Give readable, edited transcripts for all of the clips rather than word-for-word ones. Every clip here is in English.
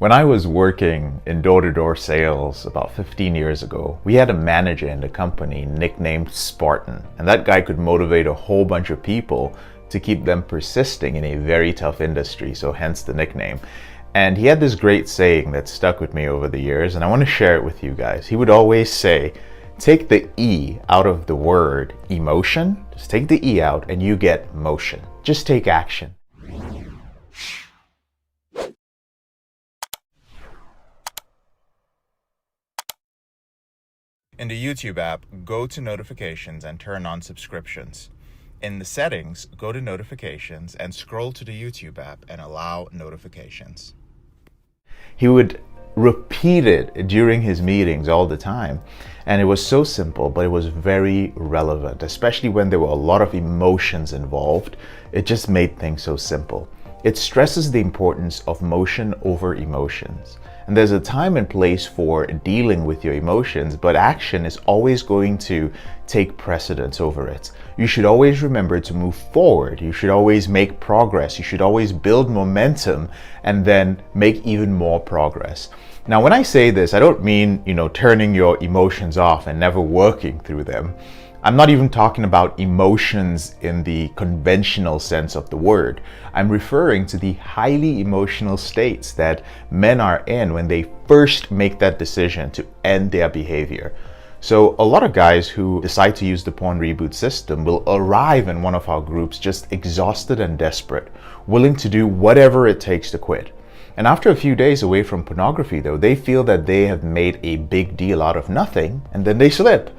When I was working in door-to-door sales about 15 years ago, we had a manager in the company nicknamed Spartan, and that guy could motivate a whole bunch of people to keep them persisting in a very tough industry, so hence the nickname. And he had this great saying that stuck with me over the years, and I want to share it with you guys. He would always say, take the E out of the word emotion, just take the E out and you get motion. Just take action. In the YouTube app, go to notifications and turn on subscriptions. In the settings, go to notifications and scroll to the YouTube app and allow notifications. He would repeat it during his meetings all the time. And it was so simple, but it was very relevant, especially when there were a lot of emotions involved. It just made things so simple. It stresses the importance of motion over emotions. And there's a time and place for dealing with your emotions, but action is always going to take precedence over it. You should always remember to move forward. You should always make progress. You should always build momentum and then make even more progress. Now, when I say this, I don't mean, turning your emotions off and never working through them. I'm not even talking about emotions in the conventional sense of the word. I'm referring to the highly emotional states that men are in when they first make that decision to end their behavior. So a lot of guys who decide to use the PornReboot system will arrive in one of our groups just exhausted and desperate, willing to do whatever it takes to quit. And after a few days away from pornography, though, they feel that they have made a big deal out of nothing, and then they slip.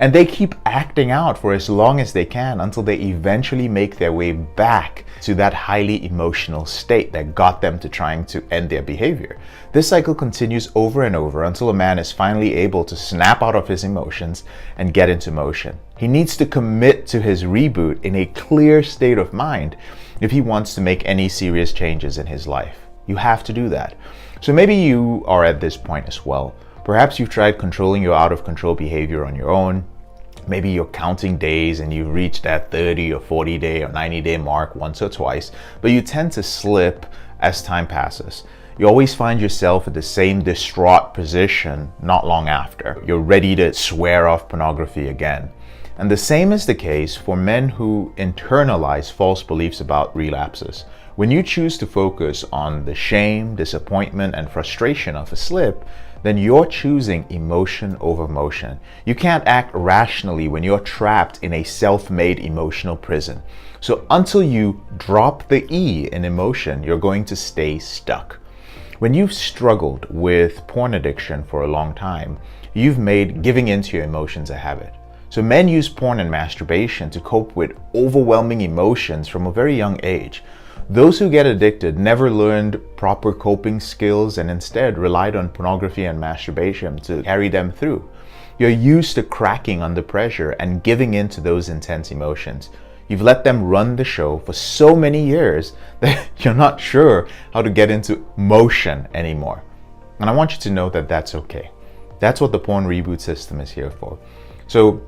And they keep acting out for as long as they can until they eventually make their way back to that highly emotional state that got them to trying to end their behavior. This cycle continues over and over until a man is finally able to snap out of his emotions and get into motion. He needs to commit to his reboot in a clear state of mind if he wants to make any serious changes in his life. You have to do that. So maybe you are at this point as well. Perhaps you've tried controlling your out of control behavior on your own. Maybe you're counting days and you've reached that 30 or 40 day or 90 day mark once or twice, but you tend to slip as time passes. You always find yourself in the same distraught position not long after. You're ready to swear off pornography again. And the same is the case for men who internalize false beliefs about relapses. When you choose to focus on the shame, disappointment, and frustration of a slip, then you're choosing emotion over motion. You can't act rationally when you're trapped in a self-made emotional prison. So until you drop the E in emotion, you're going to stay stuck. When you've struggled with porn addiction for a long time, you've made giving into your emotions a habit. So men use porn and masturbation to cope with overwhelming emotions from a very young age. Those who get addicted never learned proper coping skills and instead relied on pornography and masturbation to carry them through. You're used to cracking under pressure and giving in to those intense emotions. You've let them run the show for so many years that you're not sure how to get into motion anymore. And I want you to know that that's okay. That's what the PornReboot system is here for. So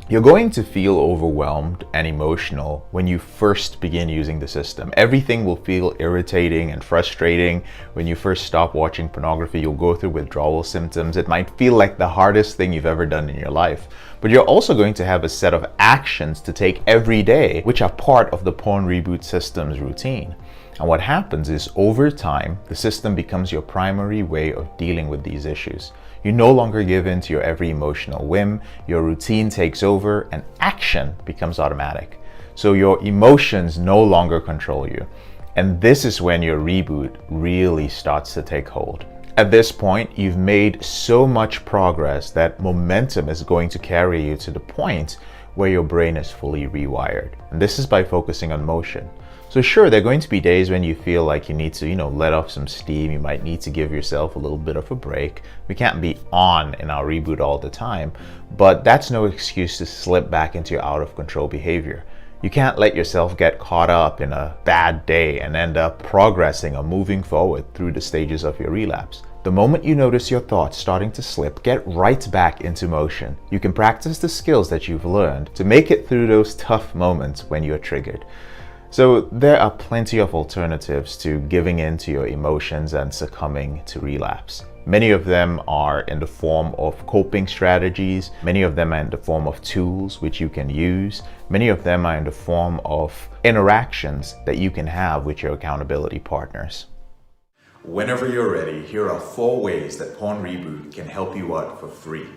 you're going to feel overwhelmed and emotional when you first begin using the system. Everything will feel irritating and frustrating. When you first stop watching pornography, you'll go through withdrawal symptoms. It might feel like the hardest thing you've ever done in your life. But you're also going to have a set of actions to take every day, which are part of the PornReboot system's routine. And what happens is, over time, the system becomes your primary way of dealing with these issues. You no longer give in to your every emotional whim, your routine takes over, and action becomes automatic. So your emotions no longer control you. And this is when your reboot really starts to take hold. At this point, you've made so much progress that momentum is going to carry you to the point where your brain is fully rewired. And this is by focusing on motion. So sure, there are going to be days when you feel like you need to, let off some steam. You might need to give yourself a little bit of a break. We can't be on in our reboot all the time, but that's no excuse to slip back into your out of control behavior. You can't let yourself get caught up in a bad day and end up progressing or moving forward through the stages of your relapse. The moment you notice your thoughts starting to slip, get right back into motion. You can practice the skills that you've learned to make it through those tough moments when you're triggered. So there are plenty of alternatives to giving in to your emotions and succumbing to relapse. Many of them are in the form of coping strategies. Many of them are in the form of tools which you can use. Many of them are in the form of interactions that you can have with your accountability partners. Whenever you're ready, here are 4 ways that PornReboot can help you out for free.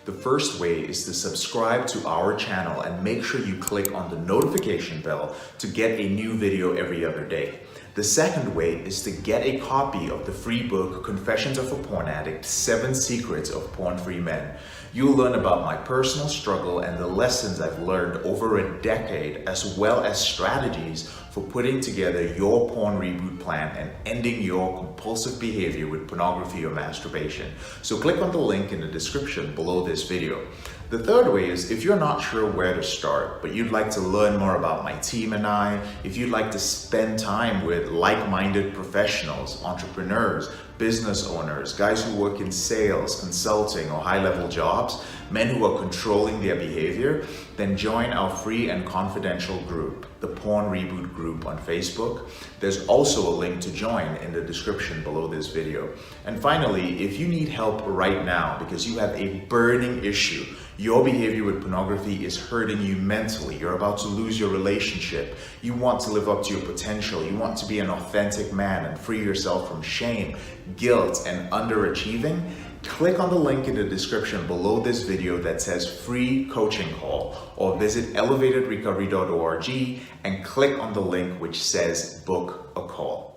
The first way is to subscribe to our channel and make sure you click on the notification bell to get a new video every other day. The second way is to get a copy of the free book, Confessions of a Porn Addict, 7 Secrets of Porn-Free Men. You'll learn about my personal struggle and the lessons I've learned over a decade, as well as strategies for putting together your porn reboot plan and ending your compulsive behavior with pornography or masturbation. So click on the link in the description below this video. The third way is if you're not sure where to start, but you'd like to learn more about my team and I, if you'd like to spend time with like-minded professionals, entrepreneurs, business owners, guys who work in sales, consulting, or high-level jobs, men who are controlling their behavior, then join our free and confidential group, the PornReboot group on Facebook. There's also a link to join in the description below this video. And finally, if you need help right now because you have a burning issue, your behavior with pornography is hurting you mentally, you're about to lose your relationship, you want to live up to your potential, you want to be an authentic man and free yourself from shame, guilt, and underachieving, click on the link in the description below this video that says free coaching call, or visit elevatedrecovery.org and click on the link which says book a call.